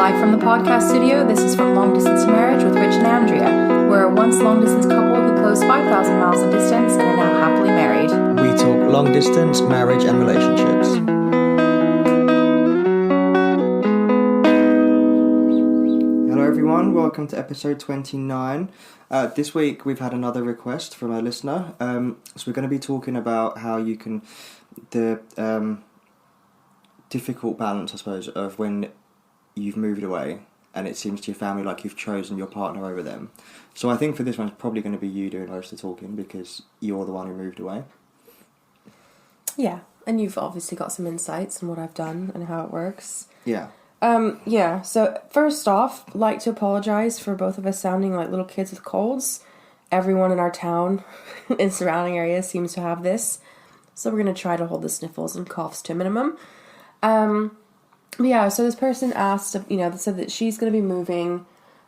Live from the podcast studio, this is from Long Distance Marriage with Rich and Andrea. We're a once long-distance couple who closed 5,000 miles of distance and are now happily married. We talk long distance, marriage and relationships. Hello everyone, welcome to episode 29. This week we've had another request from a listener. So we're going to be talking about how you can... the difficult balance, I suppose, of when you've moved away and it seems to your family like you've chosen your partner over them. So I think for this one it's probably going to be you doing most of the talking because you're the one who moved away. Yeah, and you've obviously got some insights on what I've done and how it works. Yeah. So first off, I'd like to apologise for both of us sounding like little kids with colds. Everyone in our town and surrounding areas seems to have this. So we're going to try to hold the sniffles and coughs to a minimum. So this person asked, said that she's going to be moving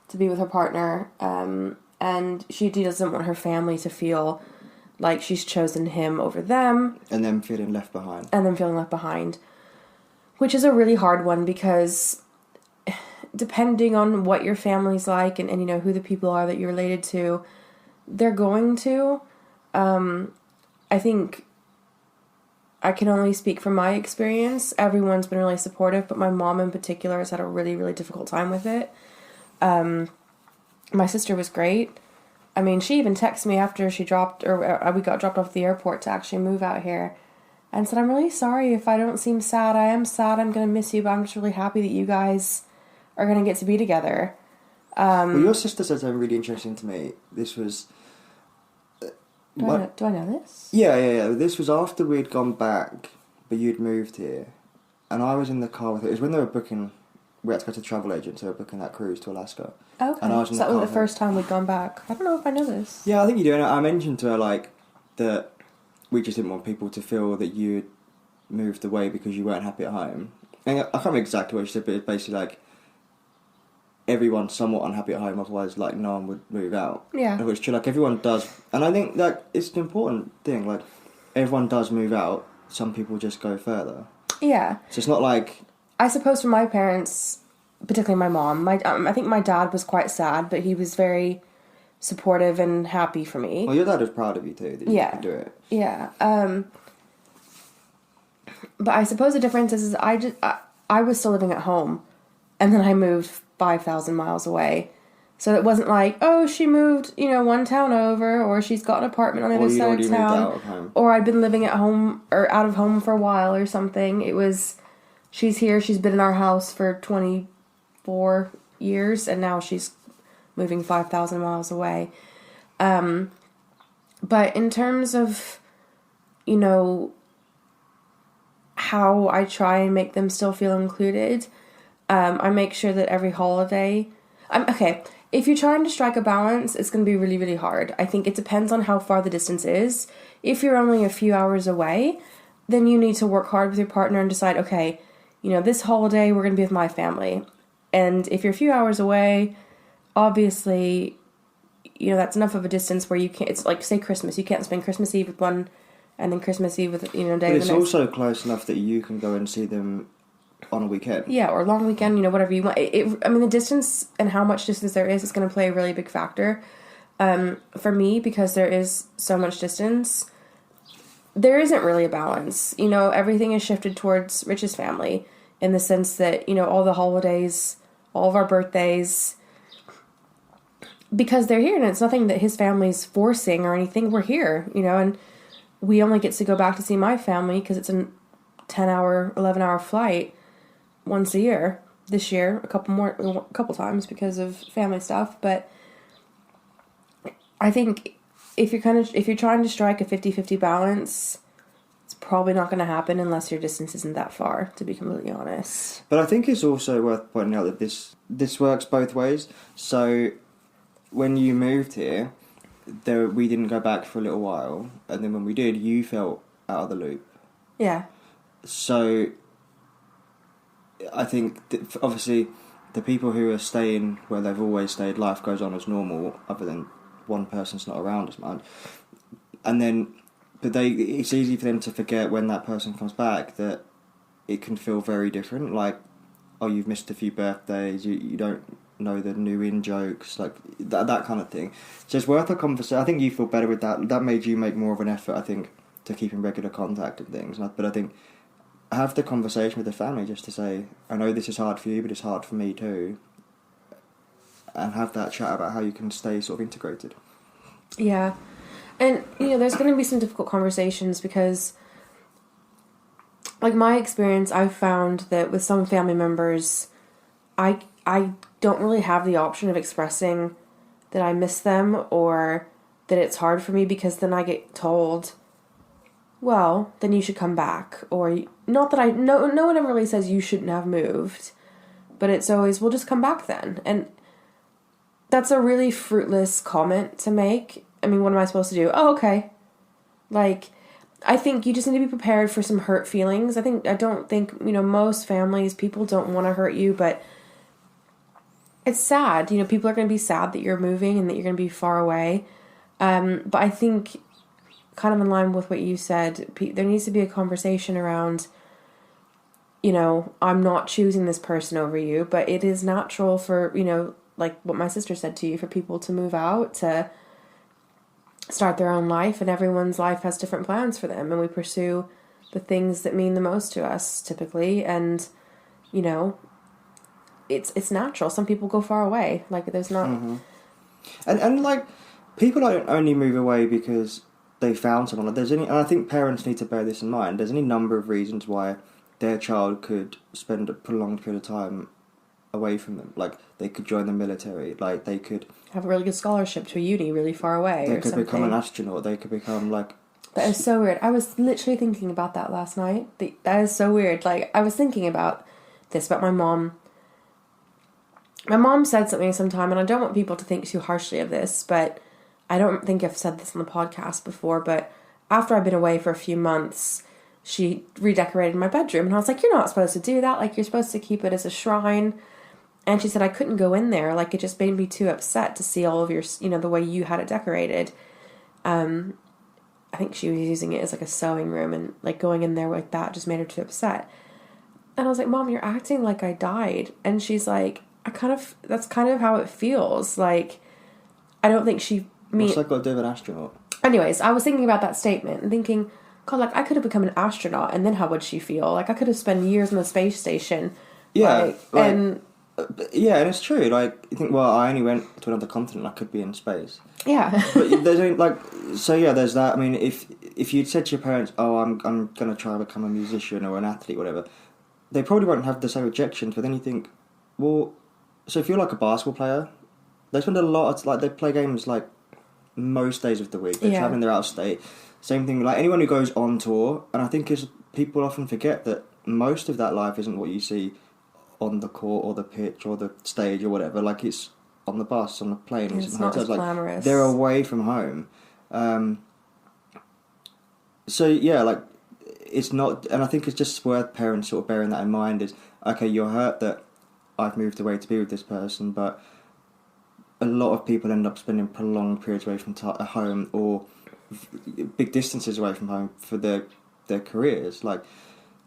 to be with her partner, and she doesn't want her family to feel like she's chosen him over them. And them feeling left behind. Which is a really hard one because depending on what your family's like and who the people are that you're related to, they're going to. I think I can only speak from my experience. Everyone's been really supportive, but my mom in particular has had a really, really difficult time with it. My sister was great. I mean, she even texted me after we got dropped off at the airport to actually move out here and said, I'm really sorry if I don't seem sad. I am sad. I'm going to miss you, but I'm just really happy that you guys are going to get to be together. Well, your sister said something really interesting to me. This was... Do I know this? Yeah. This was after we'd gone back, but you'd moved here. And I was in the car with her. It was when they were booking... We had to go to the travel agent, so they were booking that cruise to Alaska. Okay. And I was so that was the first time we'd gone back. I don't know if I know this. Yeah, I think you do. And I mentioned to her, that we just didn't want people to feel that you'd moved away because you weren't happy at home. And I can't remember exactly what she said, but it's basically everyone's somewhat unhappy at home, otherwise no one would move out. Yeah. Which everyone does, and I think it's an important thing. Everyone does move out. Some people just go further. Yeah. So it's not like... I suppose for my parents, particularly my mom, I think my dad was quite sad, but he was very supportive and happy for me. Well, your dad was proud of you too, that you could do it. Yeah. But I suppose the difference is I was still living at home, and then I moved 5,000 miles away. So it wasn't like, oh, she moved, one town over, or she's got an apartment on the other side of town, or I'd been living at home or out of home for a while or something. It was, she's here, she's been in our house for 24 years, and now she's moving 5,000 miles away. But in terms of, how I try and make them still feel included, I make sure that every holiday... if you're trying to strike a balance, it's going to be really, really hard. I think it depends on how far the distance is. If you're only a few hours away, then you need to work hard with your partner and decide, okay, this holiday we're going to be with my family. And if you're a few hours away, obviously, that's enough of a distance where you can't... It's like, say, Christmas. You can't spend Christmas Eve with one and then Christmas Eve with, day but of the next. it's also close enough that you can go and see them on a weekend. Yeah, or a long weekend, whatever you want. The distance and how much distance there is going to play a really big factor. For me, because there is so much distance, there isn't really a balance. Everything is shifted towards Rich's family in the sense that, all the holidays, all of our birthdays, because they're here and it's nothing that his family's forcing or anything. We're here, and we only get to go back to see my family because it's a 10-hour, 11-hour flight once a year. This year, a couple times because of family stuff. But I think if you're trying to strike a 50-50 balance, it's probably not going to happen unless your distance isn't that far, to be completely honest. But I think it's also worth pointing out that this works both ways. So when you moved here, we didn't go back for a little while, and then when we did, you felt out of the loop. Yeah. So I think obviously the people who are staying where they've always stayed, life goes on as normal, other than one person's not around as much. And then, it's easy for them to forget when that person comes back that it can feel very different. oh, you've missed a few birthdays, you don't know the new in jokes, like that kind of thing. So it's worth a conversation. I think you feel better with that. That made you make more of an effort, I think, to keep in regular contact and things. But I think have the conversation with the family just to say, I know this is hard for you, but it's hard for me too. And have that chat about how you can stay sort of integrated. Yeah. And, there's going to be some difficult conversations because, like, my experience, I've found that with some family members, I don't really have the option of expressing that I miss them or that it's hard for me, because then I get told, well, then you should come back. Or, not that no one ever really says you shouldn't have moved, but it's always, well, just come back then. And that's a really fruitless comment to make. I mean, what am I supposed to do? Oh, okay. Like, I think you just need to be prepared for some hurt feelings. I don't think, most families, people don't want to hurt you, but it's sad. People are going to be sad that you're moving and that you're going to be far away. But I think, kind of in line with what you said, there needs to be a conversation around, I'm not choosing this person over you, but it is natural for, like what my sister said to you, for people to move out, to start their own life, and everyone's life has different plans for them, and we pursue the things that mean the most to us typically, and it's natural. Some people go far away, like there's not and like people don't only move away because they found someone. And I think parents need to bear this in mind, there's any number of reasons why their child could spend a prolonged period of time away from them. Like, they could join the military, like they could have a really good scholarship to a uni really far away, they or could something. become an astronaut, they could become like... That is so weird. I was literally thinking about that last night. That is so weird. Like, I was thinking about this, about my mom. My mom said something sometime, and I don't want people to think too harshly of this, but I don't think I've said this on the podcast before, but after I've been away for a few months, she redecorated my bedroom, and I was like, you're not supposed to do that. Like, you're supposed to keep it as a shrine. And she said I couldn't go in there. Like, it just made me too upset to see all of your, the way you had it decorated. I think she was using it as like a sewing room, and like going in there like that just made her too upset. And I was like, Mom, you're acting like I died. And she's like, that's kind of how it feels. Like, I don't think she... What's that got to do with an astronaut? Anyways, I was thinking about that statement and thinking, God, like, I could have become an astronaut, and then how would she feel? Like, I could have spent years on the space station. Yeah. And it's true. Like, you think, well, I only went to another continent, I could be in space. Yeah. But there's there's that. I mean, if you'd said to your parents, oh, I'm going to try to become a musician or an athlete, whatever, they probably won't have the same objections. But then you think, well, so if you're like a basketball player, they spend a lot of, they play games like most days of the week. They're traveling, they're out of state. Same thing, like anyone who goes on tour, and I think people often forget that most of that life isn't what you see on the court or the pitch or the stage or whatever. Like, it's on the bus, on the plane, it's not as glamorous. They're away from home. So yeah, like, it's not, and I think it's just worth parents sort of bearing that in mind. Is, okay, you're hurt that I've moved away to be with this person, but a lot of people end up spending prolonged periods away from home, or big distances away from home for their careers. Like,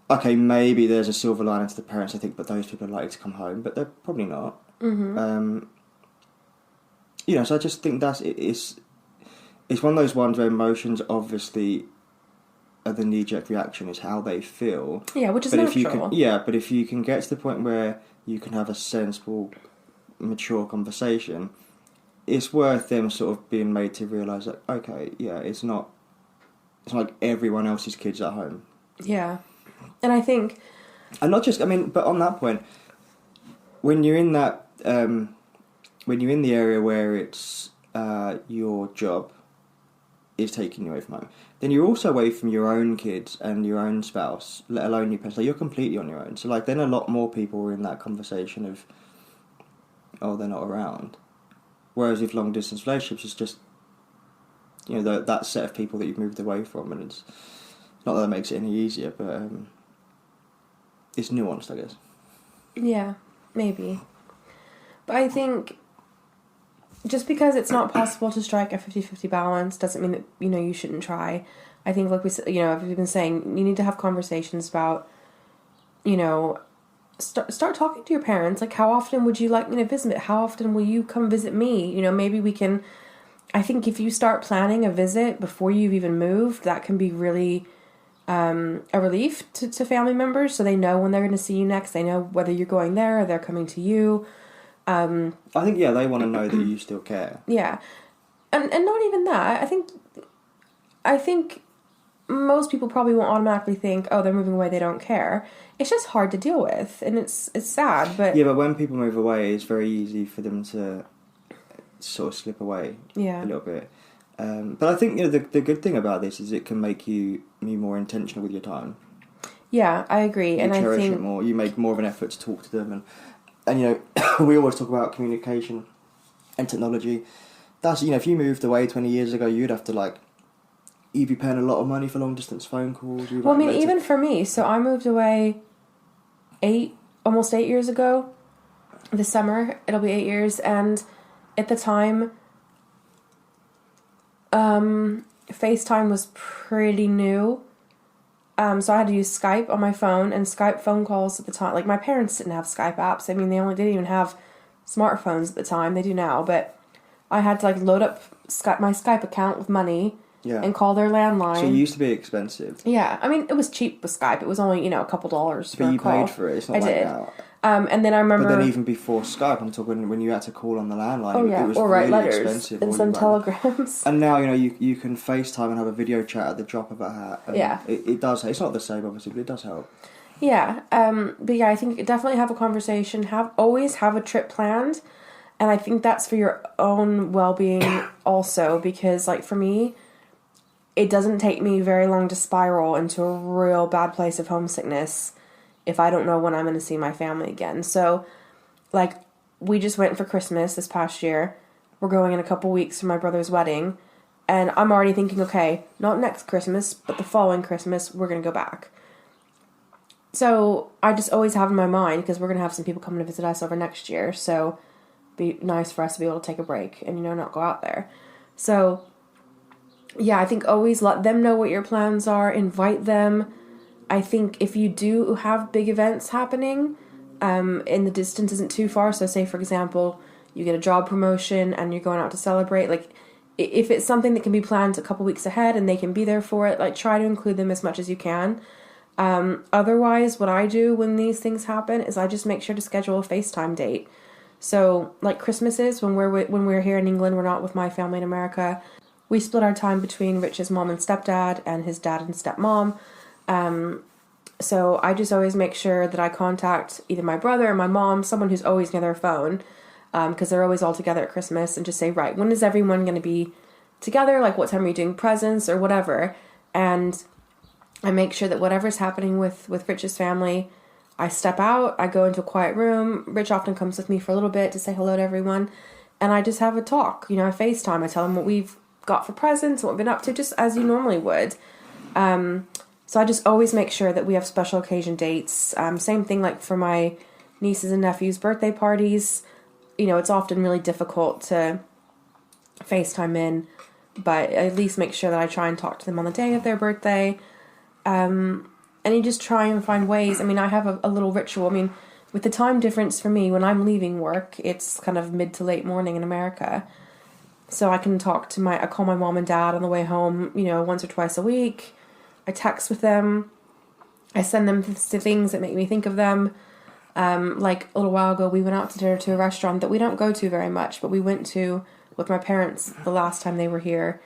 okay, maybe there's a silver lining to the parents, I think, but those people are likely to come home, but they're probably not. So I just think it's one of those ones where emotions obviously are the knee-jerk reaction, is how they feel. Yeah, which is natural. But if you can get to the point where you can have a sensible, mature conversation, it's worth them sort of being made to realise that, okay, yeah, it's not like everyone else's kids at home. Yeah. And I think... And not just, but on that point, when you're in that, when you're in the area where it's your job is taking you away from home, then you're also away from your own kids and your own spouse, let alone your parents. So you're completely on your own. So then a lot more people are in that conversation of, oh, they're not around. Whereas with long distance relationships, it's just, that set of people that you've moved away from, and it's not that makes it any easier, but it's nuanced, I guess. Yeah, maybe. But I think just because it's not possible to strike a 50-50 balance doesn't mean that, you shouldn't try. I think, like we said, we've been saying, you need to have conversations about, start talking to your parents. Like, how often would you like me to visit? How often will you come visit me? You know, maybe we can. I think if you start planning a visit before you've even moved, that can be really a relief to family members, so they know when they're going to see you next. They know whether you're going there or they're coming to you. I think, yeah, they want to know that you still care. Yeah. And not even that. I think most people probably won't automatically think, oh, they're moving away, they don't care. It's just hard to deal with, and it's sad, but... Yeah, but when people move away, it's very easy for them to sort of slip away a little bit. But I think, you know, the good thing about this is it can make you be more intentional with your time. Yeah, I agree. You cherish it more. You make more of an effort to talk to them. And you know, we always talk about communication and technology. That's, you know, if you moved away 20 years ago, you'd have to, like, you'd be paying a lot of money for long-distance phone calls. Well, I mean, even for me, so I moved away almost 8 years ago. This summer, it'll be 8 years, and at the time... FaceTime was pretty new. So I had to use Skype on my phone, and Skype phone calls at the time. Like, my parents didn't have Skype apps. I mean, they didn't even have smartphones at the time. They do now, but I had to, like, load up my Skype account with money and call their landline. So it used to be expensive. Yeah. I mean, it was cheap with Skype. It was only, you know, a couple $. But you paid for it. It's not like that. And then I remember... But then even before Skype, I'm talking when you had to call on the landline, it was or really write letters expensive. and send telegrams. And now, you know, you can FaceTime and have a video chat at the drop of a hat. And it does. It's not the same, obviously, but it does help. Yeah. But yeah, I think definitely have a conversation. Always have a trip planned. And I think that's for your own well-being also, because, like, for me, it doesn't take me very long to spiral into a real bad place of homesickness if I don't know when I'm going to see my family again. So, like, we just went for Christmas this past year. We're going in a couple weeks for my brother's wedding. And I'm already thinking, okay, not next Christmas, but the following Christmas, we're going to go back. So, I just always have in my mind, because we're going to have some people coming to visit us over next year. So, be nice for us to be able to take a break and, you know, not go out there. So, yeah, I think always let them know what your plans are. Invite them. I think if you do have big events happening, and the distance isn't too far, so say, for example, you get a job promotion and you're going out to celebrate, like, if it's something that can be planned a couple weeks ahead and they can be there for it, like, try to include them as much as you can. Otherwise, what I do when these things happen is I just make sure to schedule a FaceTime date. So, like Christmases, when we're here in England, we're not with my family in America, we split our time between Rich's mom and stepdad and his dad and stepmom. So I just always make sure that I contact either my brother or my mom, someone who's always near their phone, because they're always all together at Christmas, and just say, right, when is everyone going to be together? Like, what time are you doing presents or whatever? And I make sure that whatever's happening with Rich's family, I step out, I go into a quiet room. Rich often comes with me for a little bit to say hello to everyone, and I just have a talk. You know, I FaceTime. I tell them what we've got for presents and what we've been up to, just as you normally would. So I just always make sure that we have special occasion dates. Same thing like for my nieces and nephews' birthday parties. You know, it's often really difficult to FaceTime in, but at least make sure that I try and talk to them on the day of their birthday. And you just try and find ways. I mean, I have a little ritual. I mean, with the time difference for me, when I'm leaving work, it's kind of mid to late morning in America. So I can I call my mom and dad on the way home, you know, once or twice a week. I text with them. I send them to things that make me think of them. Like a little while ago, we went out to dinner to a restaurant that we don't go to very much, but we went to with my parents the last time they were here.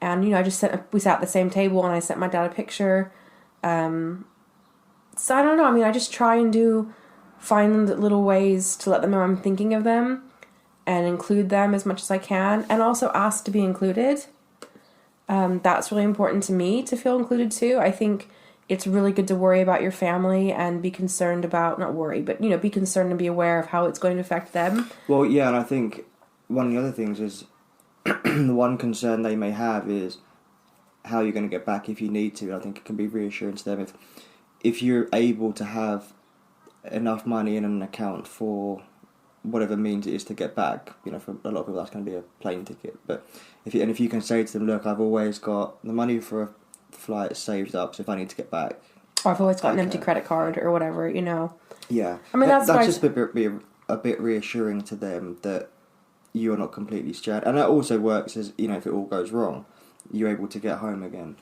And, you know, we sat at the same table and I sent my dad a picture. So I don't know. I mean, I just try and find little ways to let them know I'm thinking of them and include them as much as I can, and also ask to be included. That's really important to me to feel included too. I think it's really good to worry about your family and be concerned about, not worry, but, you know, be concerned and be aware of how it's going to affect them. Well, yeah, and I think one of the other things is the one concern they may have is how you're going to get back if you need to. I think it can be reassuring to them if you're able to have enough money in an account for whatever means it is to get back. You know, for a lot of people that's going to be a plane ticket. But if you can say to them, look, I've always got the money for a flight saved up, so if I need to get back, Or I've always got an empty Okay. credit card or whatever, you know. Yeah. I mean, that's what I- just a bit reassuring to them that you're not completely scared. And it also works as, you know, if it all goes wrong, you're able to get home again.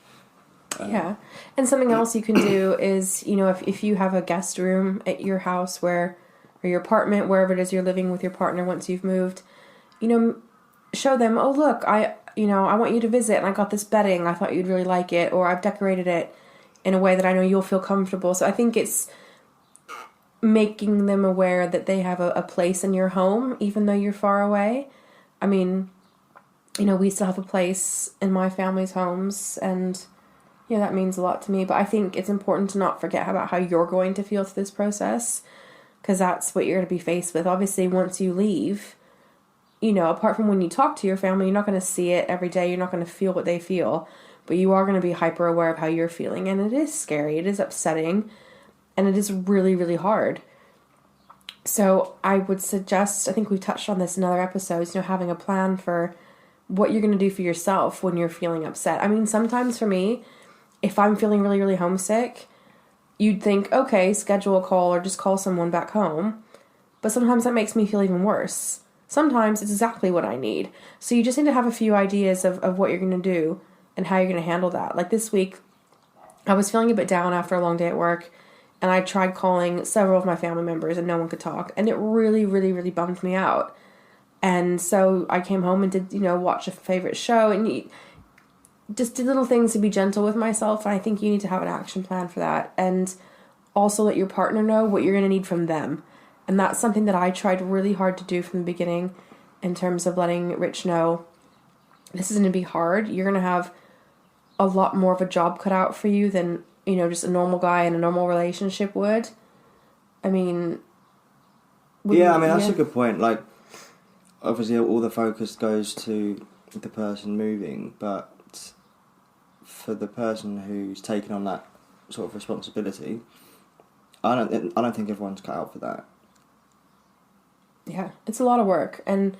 Yeah. And something else you can do is, you know, if you have a guest room at your house or your apartment, wherever it is you're living with your partner once you've moved, you know, show them, oh, look, I want you to visit and I got this bedding. I thought you'd really like it. Or I've decorated it in a way that I know you'll feel comfortable. So I think it's making them aware that they have a place in your home, even though you're far away. I mean, you know, we still have a place in my family's homes, and yeah, that means a lot to me. But I think it's important to not forget about how you're going to feel through this process, because that's what you're going to be faced with. Obviously, once you leave, you know, apart from when you talk to your family, you're not going to see it every day. You're not going to feel what they feel, but you are going to be hyper aware of how you're feeling. And it is scary. It is upsetting. And it is really, really hard. So I would suggest, I think we touched on this in other episodes, you know, having a plan for what you're going to do for yourself when you're feeling upset. I mean, sometimes for me, if I'm feeling really, really homesick, you'd think, okay, schedule a call or just call someone back home. But sometimes that makes me feel even worse. Sometimes it's exactly what I need. So you just need to have a few ideas of what you're going to do and how you're going to handle that. Like this week, I was feeling a bit down after a long day at work, and I tried calling several of my family members and no one could talk. And it really, really, really bummed me out. And so I came home and did, you know, watch a favorite show and just did little things to be gentle with myself. And I think you need to have an action plan for that. And also let your partner know what you're going to need from them. And that's something that I tried really hard to do from the beginning in terms of letting Rich know this is going to be hard. You're going to have a lot more of a job cut out for you than, you know, just a normal guy in a normal relationship would. I mean... That's a good point. Like, obviously all the focus goes to the person moving, but for the person who's taken on that sort of responsibility, I don't think everyone's cut out for that. Yeah, it's a lot of work, and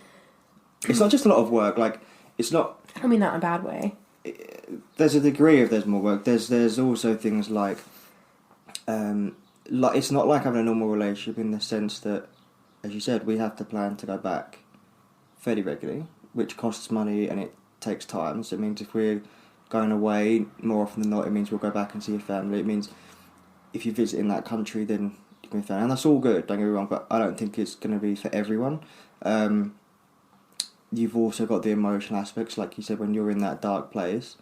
it's not just a lot of work. Like, it's not. I don't mean that in a bad way. There's a degree of there's more work. There's also things like it's not like having a normal relationship in the sense that, as you said, we have to plan to go back fairly regularly, which costs money and it takes time. So it means if we're going away more often than not, it means we'll go back and see your family. It means if you visit in that country, then you can be family, and that's all good. Don't get me wrong, but I don't think it's going to be for everyone. You've also got the emotional aspects, like you said, when you're in that dark place.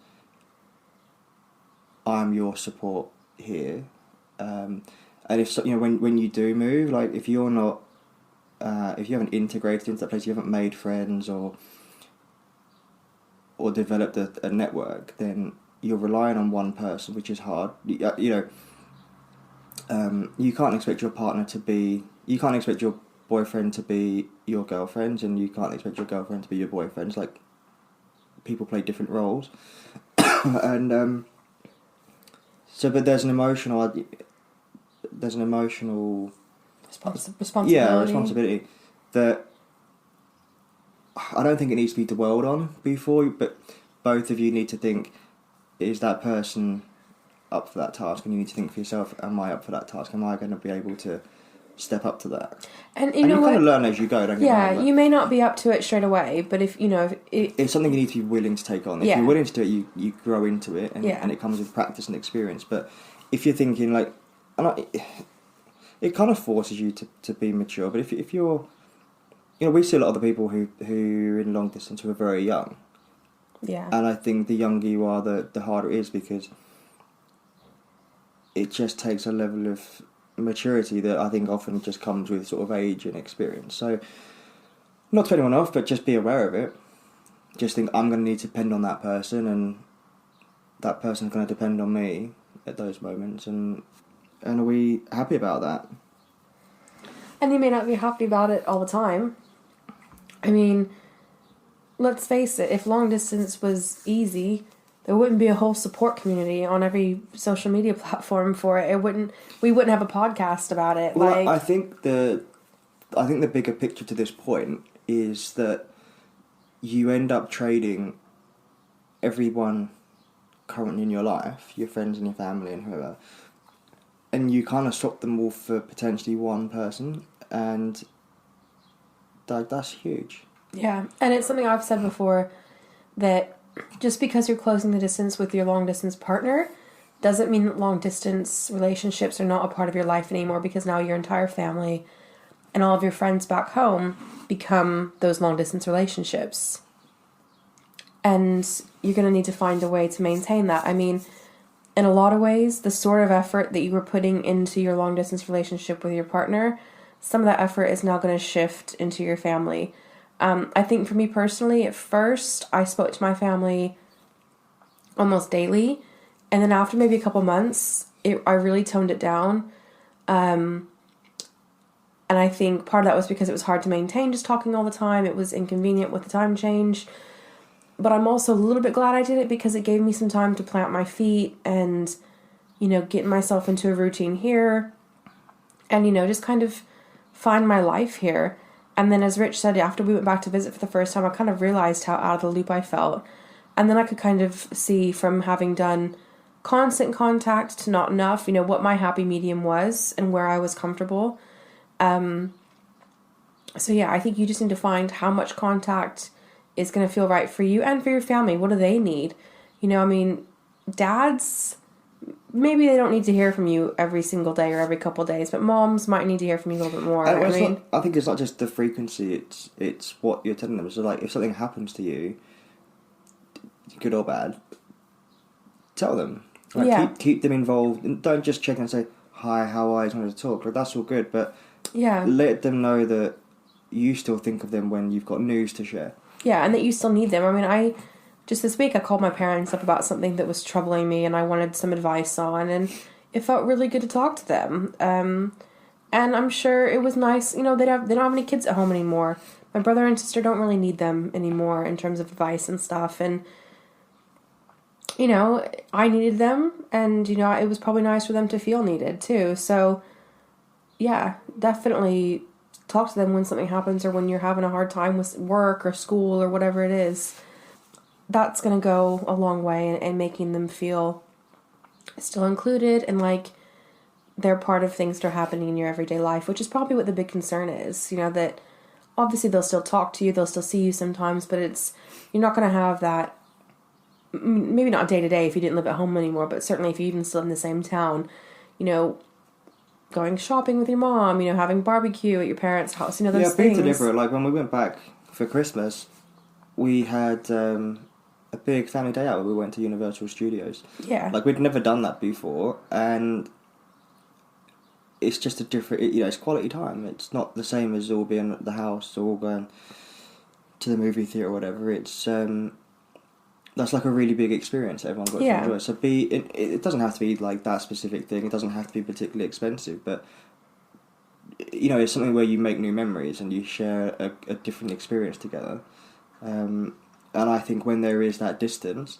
I'm your support here, and if so, you know when you do move, like if you're not, if you haven't integrated into that place, you haven't made friends or developed a network, then you're relying on one person, which is hard. You can't expect your partner to be. You can't expect your boyfriend to be your girlfriend, and you can't expect your girlfriend to be your boyfriend. Like, people play different roles, and but there's an emotional responsibility. Yeah, responsibility that I don't think it needs to be dwelled on before, but both of you need to think: is that person up for that task? And you need to think for yourself: am I up for that task? Am I going to be able to step up to that? And you know you what? kind of learn as you go, don't you? Yeah, you may not be up to it straight away, but if you know, it's something you need to be willing to take on. If Yeah. you're willing to do it, you grow into it, and, Yeah. and it comes with practice and experience. But if you're thinking like, it kind of forces you to be mature. But if you're, you know, we see a lot of the people who are in long distance who are very young. Yeah. And I think the younger you are, the harder it is, because it just takes a level of maturity that I think often just comes with sort of age and experience. So, not to put anyone off, but just be aware of it. Just think, I'm going to need to depend on that person, and that person's going to depend on me at those moments, and are we happy about that? And you may not be happy about it all the time. I mean, let's face it, if long distance was easy, there wouldn't be a whole support community on every social media platform for it. We wouldn't have a podcast about it. Well, I think the bigger picture to this point is that you end up trading everyone currently in your life, your friends and your family and whoever, and you kind of swap them all for potentially one person, and that's huge. Yeah, and it's something I've said before, that just because you're closing the distance with your long-distance partner doesn't mean that long-distance relationships are not a part of your life anymore, because now your entire family and all of your friends back home become those long-distance relationships. And you're going to need to find a way to maintain that. I mean, in a lot of ways, the sort of effort that you were putting into your long-distance relationship with your partner, some of that effort is now going to shift into your family. I think for me personally, at first, I spoke to my family almost daily. And then after maybe a couple months, I really toned it down. And I think part of that was because it was hard to maintain just talking all the time. It was inconvenient with the time change. But I'm also a little bit glad I did it, because it gave me some time to plant my feet and, get myself into a routine here. And, just kind of find my life here. And then, as Rich said, after we went back to visit for the first time, I kind of realized how out of the loop I felt. And then I could kind of see, from having done constant contact to not enough, what my happy medium was and where I was comfortable. So yeah, I think you just need to find how much contact is going to feel right for you and for your family. What do they need? Dads, maybe they don't need to hear from you every single day or every couple of days, but moms might need to hear from you a little bit more. I think it's not just the frequency, it's what you're telling them. So, like, if something happens to you, good or bad, tell them. Like, keep them involved, and don't just check and say, hi, how are you, wanted to talk. Like, that's all good, but let them know that you still think of them when you've got news to share. Yeah, and that you still need them. I mean, just this week I called my parents up about something that was troubling me and I wanted some advice on, and it felt really good to talk to them. And I'm sure it was nice, they don't have any kids at home anymore. My brother and sister don't really need them anymore in terms of advice and stuff, and I needed them, and it was probably nice for them to feel needed too. So yeah, definitely talk to them when something happens, or when you're having a hard time with work or school or whatever it is. That's going to go a long way in making them feel still included and like they're part of things that are happening in your everyday life, which is probably what the big concern is. That obviously they'll still talk to you, they'll still see you sometimes, but you're not going to have that, maybe not day to day if you didn't live at home anymore, but certainly if you even still in the same town, going shopping with your mom, having barbecue at your parents' house, those things. Yeah, big to differ. Like, when we went back for Christmas, we had a big family day out where we went to Universal Studios. Yeah. Like, we'd never done that before, and it's just a different, it's quality time. It's not the same as all being at the house or all going to the movie theatre or whatever. It's, that's like a really big experience that everyone got to enjoy. So it doesn't have to be like that specific thing. It doesn't have to be particularly expensive, but it's something where you make new memories and you share a different experience together. And I think when there is that distance,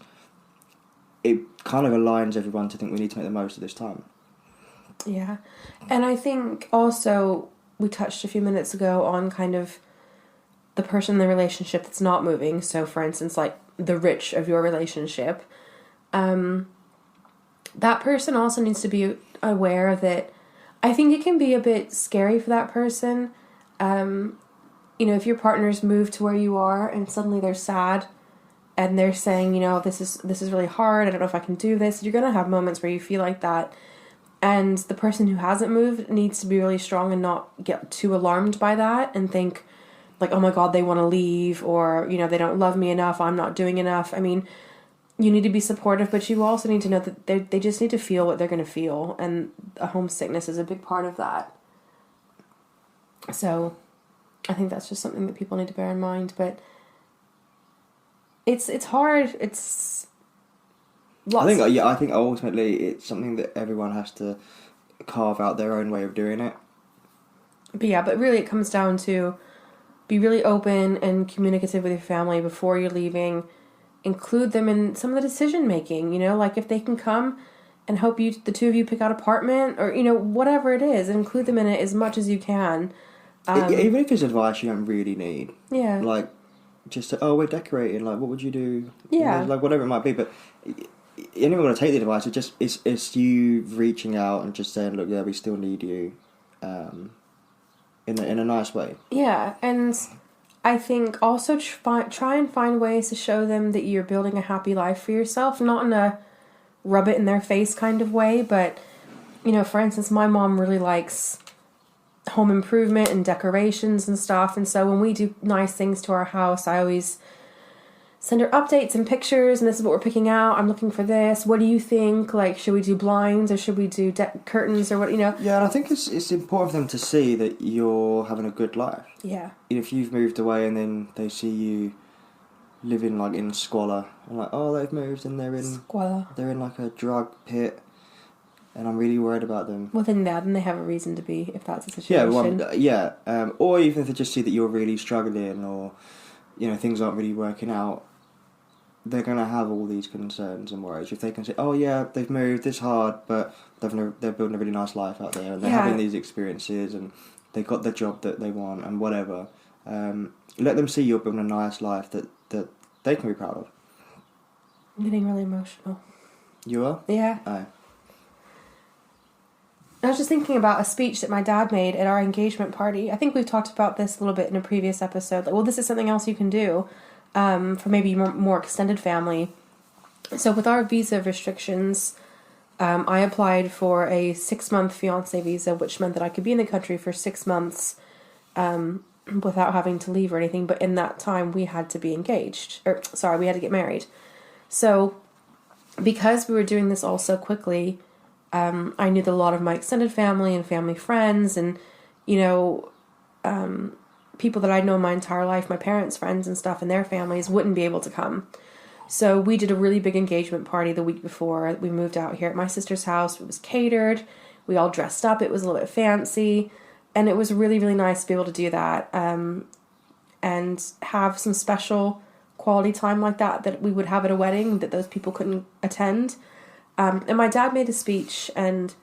it kind of aligns everyone to think we need to make the most of this time. Yeah. And I think also we touched a few minutes ago on kind of the person in the relationship that's not moving. So for instance, like the Rich of your relationship, that person also needs to be aware that I think it can be a bit scary for that person. If your partner's moved to where you are and suddenly they're sad and they're saying, this is really hard, I don't know if I can do this, you're going to have moments where you feel like that. And the person who hasn't moved needs to be really strong and not get too alarmed by that and think like, oh my God, they want to leave, or, they don't love me enough, I'm not doing enough. I mean, you need to be supportive, but you also need to know that they just need to feel what they're going to feel, and a homesickness is a big part of that. So I think that's just something that people need to bear in mind, but it's hard. It's I think ultimately it's something that everyone has to carve out their own way of doing it. But really it comes down to be really open and communicative with your family before you're leaving. Include them in some of the decision making, like if they can come and help you, the two of you pick out apartment, or, whatever it is, include them in it as much as you can. Even if it's advice you don't really need. Yeah. Like, just, we're decorating, like, what would you do? Yeah. Like, whatever it might be, but anyone want to take the advice, it's you reaching out and just saying, look, yeah, we still need you, in a nice way. Yeah, and I think also try and find ways to show them that you're building a happy life for yourself, not in a rub it in their face kind of way, but, you know, for instance, my mom really likes home improvement and decorations and stuff, and so when we do nice things to our house, I always send her updates and pictures, and this is what we're picking out. I'm looking for this. What do you think? Like, should we do blinds or should we do curtains or what, you know? Yeah, and I think it's important for them to see that you're having a good life. Yeah. If you've moved away and then they see you living like in squalor, and like, oh, they've moved and they're in like a drug pit, and I'm really worried about them. Well, then they have a reason to be, if that's the situation. Or even if they just see that you're really struggling, or, you know, things aren't really working out, they're going to have all these concerns and worries. If they can say, oh yeah, they've moved, it's hard, but they're building a really nice life out there, and they're having these experiences, and they got the job that they want, and whatever. Let them see you're building a nice life that they can be proud of. I'm getting really emotional. You are? Yeah. Oh. I was just thinking about a speech that my dad made at our engagement party. I think we've talked about this a little bit in a previous episode. Like, well, this is something else you can do for maybe more extended family. So with our visa restrictions, I applied for a 6-month fiancé visa, which meant that I could be in the country for 6 months without having to leave or anything. But in that time, we had to be engaged. We had to get married. So because we were doing this all so quickly, I knew that a lot of my extended family and family friends and, you know, people that I'd known my entire life, my parents' friends and stuff and their families wouldn't be able to come. So we did a really big engagement party the week before we moved out here at my sister's house. It was catered. We all dressed up. It was a little bit fancy. And it was really, really nice to be able to do that and have some special quality time like that we would have at a wedding that those people couldn't attend. And my dad made a speech, and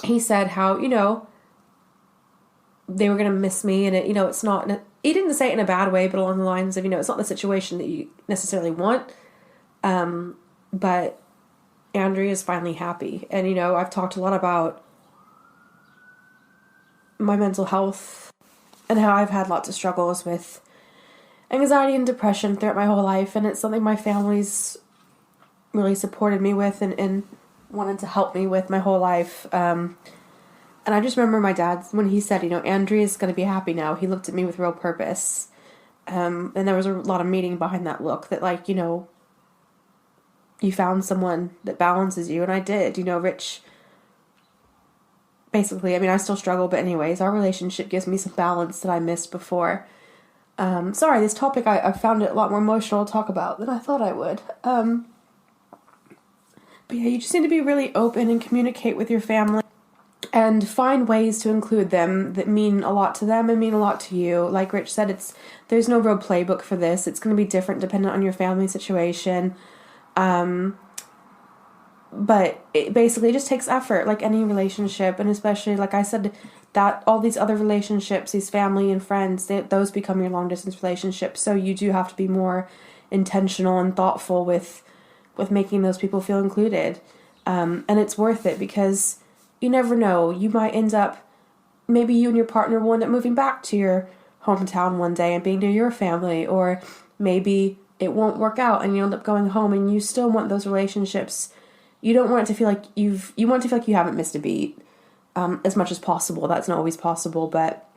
he said how, you know, they were going to miss me, and it, you know, it's not, he didn't say it in a bad way, but along the lines of, you know, it's not the situation that you necessarily want, but Andrea's finally happy. And, you know, I've talked a lot about my mental health and how I've had lots of struggles with anxiety and depression throughout my whole life, and it's something my family's really supported me with and wanted to help me with my whole life. And I just remember my dad, when he said, you know, Andrea's going to be happy now, he looked at me with real purpose. And there was a lot of meaning behind that look, that, like, you know, you found someone that balances you, and I did. You know, Rich, basically, I mean, I still struggle, but anyways, our relationship gives me some balance that I missed before. Sorry, this topic, I found it a lot more emotional to talk about than I thought I would. But yeah, you just need to be really open and communicate with your family and find ways to include them that mean a lot to them and mean a lot to you. Like Rich said, there's no real playbook for this. It's going to be different depending on your family situation. But it basically just takes effort, like any relationship. And especially, like I said, that all these other relationships, these family and friends, those become your long distance relationships. So you do have to be more intentional and thoughtful with making those people feel included. And it's worth it, because you never know. You might end up, maybe you and your partner will end up moving back to your hometown one day and being near your family, or maybe it won't work out and you end up going home, and you still want those relationships. You don't want it to feel like you want it to feel like you haven't missed a beat, as much as possible. That's not always possible, but,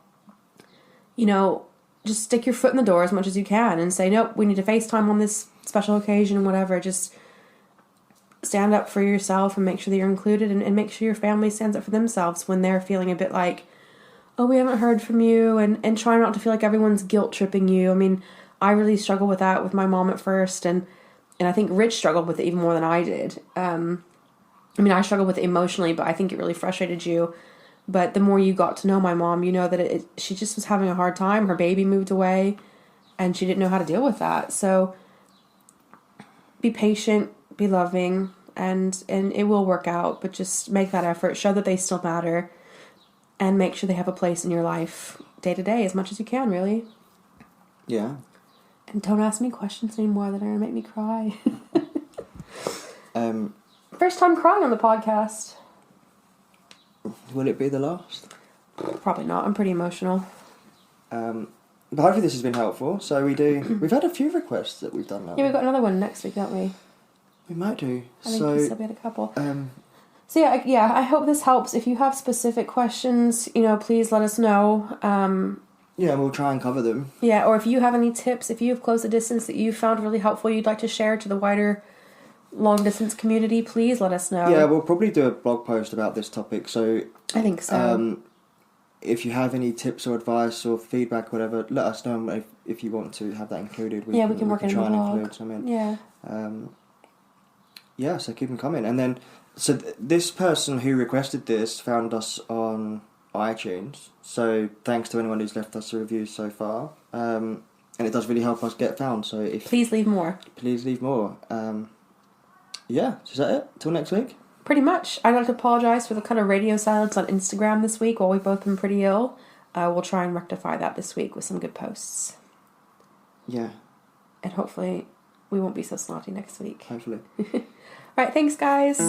you know, just stick your foot in the door as much as you can and say, nope, we need to FaceTime on this special occasion, whatever. Just stand up for yourself and make sure that you're included, and make sure your family stands up for themselves when they're feeling a bit like, oh, we haven't heard from you, and try not to feel like everyone's guilt tripping you. I mean, I really struggled with that with my mom at first, and I think Rich struggled with it even more than I did. I mean, I struggled with it emotionally, but I think it really frustrated you. But the more you got to know my mom, you know that she just was having a hard time. Her baby moved away, and she didn't know how to deal with that. So be patient, be loving, and it will work out. But just make that effort. Show that they still matter, and make sure they have a place in your life day to day as much as you can, really. Yeah. And don't ask me questions anymore that are going to make me cry. First time crying on the podcast. Will it be the last? Probably not. I'm pretty emotional. But hopefully this has been helpful. So we've had a few requests that we've done now. Yeah, we've got another one next week, don't we? We might do. I think we still had a couple. So I hope this helps. If you have specific questions, please let us know. We'll try and cover them. Yeah, or if you have any tips, if you have closed the distance that you found really helpful, you'd like to share to the wider long distance community, please let us know. Yeah, we'll probably do a blog post about this topic. So I think so. If you have any tips or advice or feedback, whatever, let us know if you want to have that included. We can work in the blog. Include something. Yeah. So keep them coming. And then, this person who requested this found us on iTunes. So thanks to anyone who's left us a review so far. And it does really help us get found. So please leave more. Please leave more. So is that it? Till next week? Pretty much. I'd like to apologise for the kind of radio silence on Instagram this week while we've both been pretty ill. We'll try and rectify that this week with some good posts. Yeah. And hopefully we won't be so snotty next week. Hopefully. Alright, thanks guys.